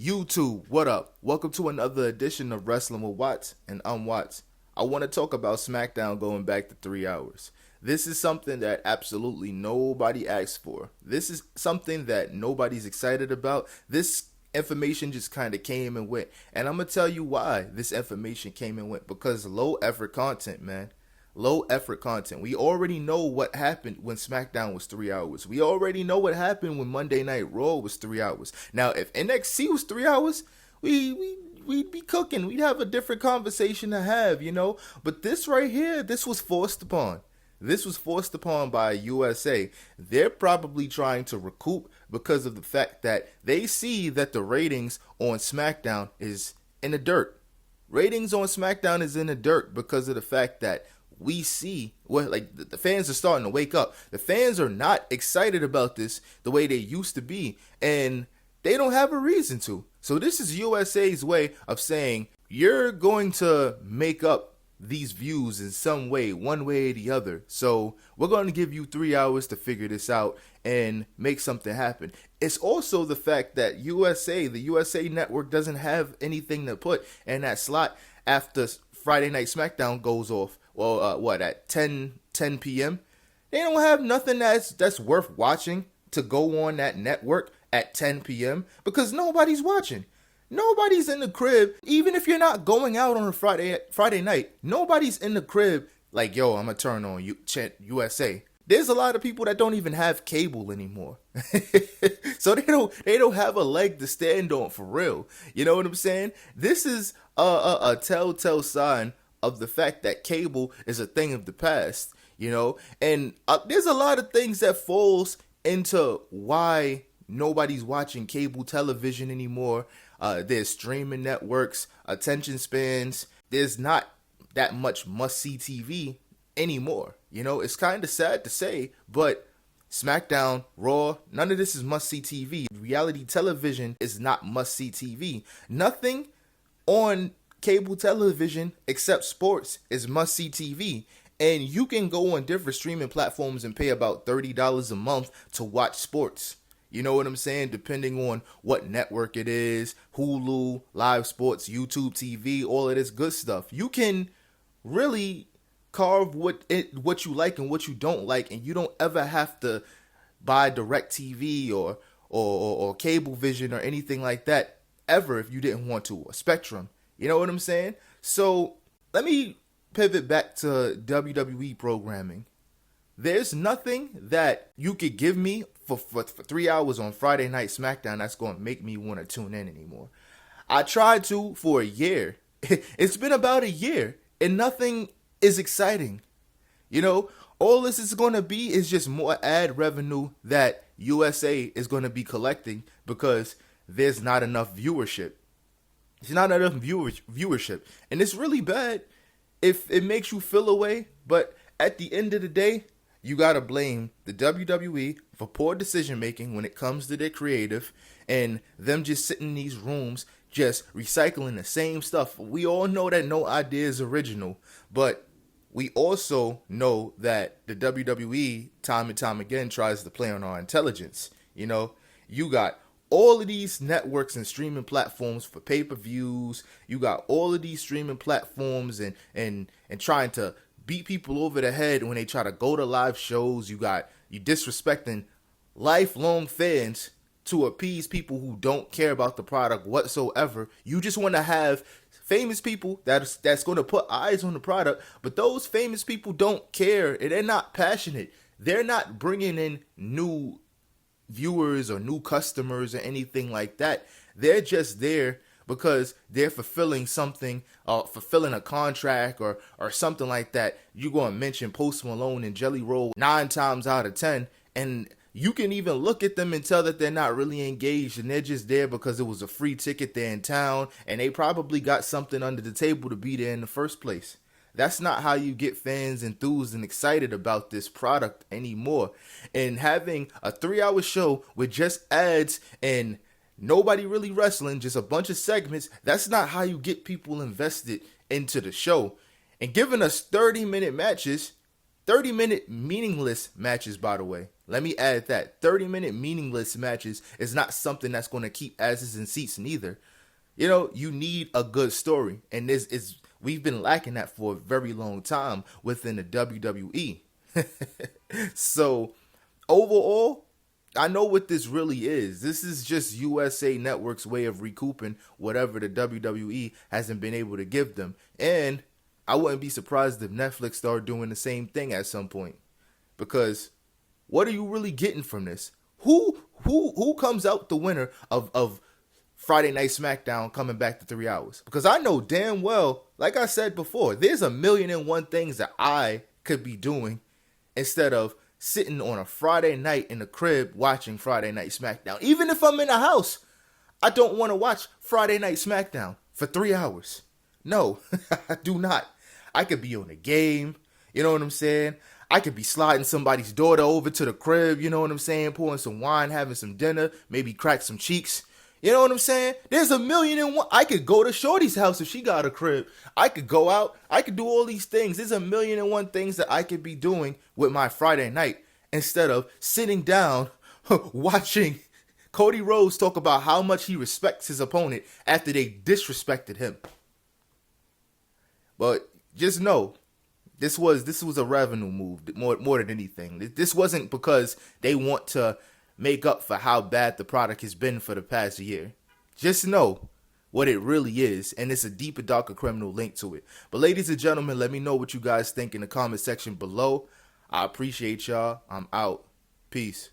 YouTube, what up? Welcome to another edition of Wrestling with Watts, and I'm Watts. I want to talk about Smackdown going back to 3 hours. This is something that absolutely nobody asked for. This is something that nobody's excited about. This information just kind of came and went. And I'm going to tell you why this information came and went. Because low effort content, man. Low effort content. We already know what happened when SmackDown was 3 hours. We already know what happened when Monday Night Raw was 3 hours. Now, if NXT was 3 hours, we'd be cooking. We'd have a different conversation to have, you know. But this right here, this was forced upon. This was forced upon by USA. They're probably trying to recoup because of the fact that they see that the ratings on SmackDown is in the dirt. Ratings on SmackDown is in the dirt because of the fact that we see, well, like the fans are starting to wake up. The fans are not excited about this the way they used to be, and they don't have a reason to. So this is USA's way of saying, you're going to make up these views in some way, one way or the other. So we're going to give you 3 hours to figure this out and make something happen. It's also the fact that the USA network doesn't have anything to put in that slot after Friday Night SmackDown goes off. Well, at 10 p.m.? They don't have nothing that's worth watching to go on that network at 10 p.m. because nobody's watching. Nobody's in the crib. Even if you're not going out on a Friday night, nobody's in the crib like, yo, I'm going to turn on USA. There's a lot of people that don't even have cable anymore. So they don't have a leg to stand on for real. You know what I'm saying? This is a telltale sign of the fact that cable is a thing of the past, you know, and there's a lot of things that falls into why nobody's watching cable television anymore. There's streaming networks, attention spans. There's not that much must-see TV anymore. You know, it's kind of sad to say, but SmackDown, Raw, none of this is must-see TV. Reality television is not must-see TV. Nothing on cable television except sports is must-see TV, and you can go on different streaming platforms and pay about $30 a month to watch sports. You know what I'm saying? Depending on what network it is, Hulu, live sports, YouTube TV, all of this good stuff. You can really carve what you like and what you don't like, and you don't ever have to buy DirecTV or Cablevision or anything like that ever if you didn't want to, or Spectrum. You know what I'm saying? So let me pivot back to WWE programming. There's nothing that you could give me for 3 hours on Friday Night SmackDown that's going to make me want to tune in anymore. I tried to for a year. It's been about a year and nothing is exciting. You know, all this is going to be is just more ad revenue that USA is going to be collecting because there's not enough viewership. It's not enough viewership. And it's really bad if it makes you feel away. But at the end of the day, you got to blame the WWE for poor decision making when it comes to their creative and them just sitting in these rooms just recycling the same stuff. We all know that no idea is original, but we also know that the WWE time and time again tries to play on our intelligence. You know, you got all of these networks and streaming platforms for pay-per-views. You got all of these streaming platforms and trying to beat people over the head when they try to go to live shows. You disrespecting lifelong fans to appease people who don't care about the product whatsoever. You just want to have famous people that's going to put eyes on the product, but those famous people don't care and they're not passionate. They're not bringing in new viewers or new customers or anything like that. They're just there because they're fulfilling something, fulfilling a contract or something like that. You're going to mention Post Malone and Jelly Roll 9 times out of 10, and you can even look at them and tell that they're not really engaged and they're just there because it was a free ticket, they're in town, and they probably got something under the table to be there in the first place. That's not how you get fans enthused and excited about this product anymore. And having a 3-hour show with just ads and nobody really wrestling, just a bunch of segments, that's not how you get people invested into the show. And giving us 30-minute matches, 30-minute meaningless matches, by the way. Let me add that 30-minute meaningless matches is not something that's going to keep asses in seats neither. You know, you need a good story, and this is we've been lacking that for a very long time within the WWE. So, overall, I know what this really is. This is just USA Network's way of recouping whatever the WWE hasn't been able to give them. And I wouldn't be surprised if Netflix started doing the same thing at some point. Because what are you really getting from this? Who comes out the winner of Friday Night Smackdown coming back to 3 hours? Because I know damn well, like I said before, there's a million and one things that I could be doing instead of sitting on a Friday night in the crib watching Friday Night Smackdown. Even if I'm in the house, I don't want to watch Friday Night Smackdown for 3 hours. No, I do not. I could be on a game, you know what I'm saying? I could be sliding somebody's daughter over to the crib, you know what I'm saying? Pouring some wine, having some dinner, maybe crack some cheeks. You know what I'm saying? There's a million and one. I could go to Shorty's house if she got a crib. I could go out. I could do all these things. There's a million and one things that I could be doing with my Friday night instead of sitting down watching Cody Rhodes talk about how much he respects his opponent after they disrespected him. But just know, this was a revenue move more than anything. This wasn't because they want to make up for how bad the product has been for the past year. Just know what it really is, and it's a deeper, darker criminal link to it. But ladies and gentlemen, let me know what you guys think in the comment section below. I appreciate y'all. I'm out. Peace.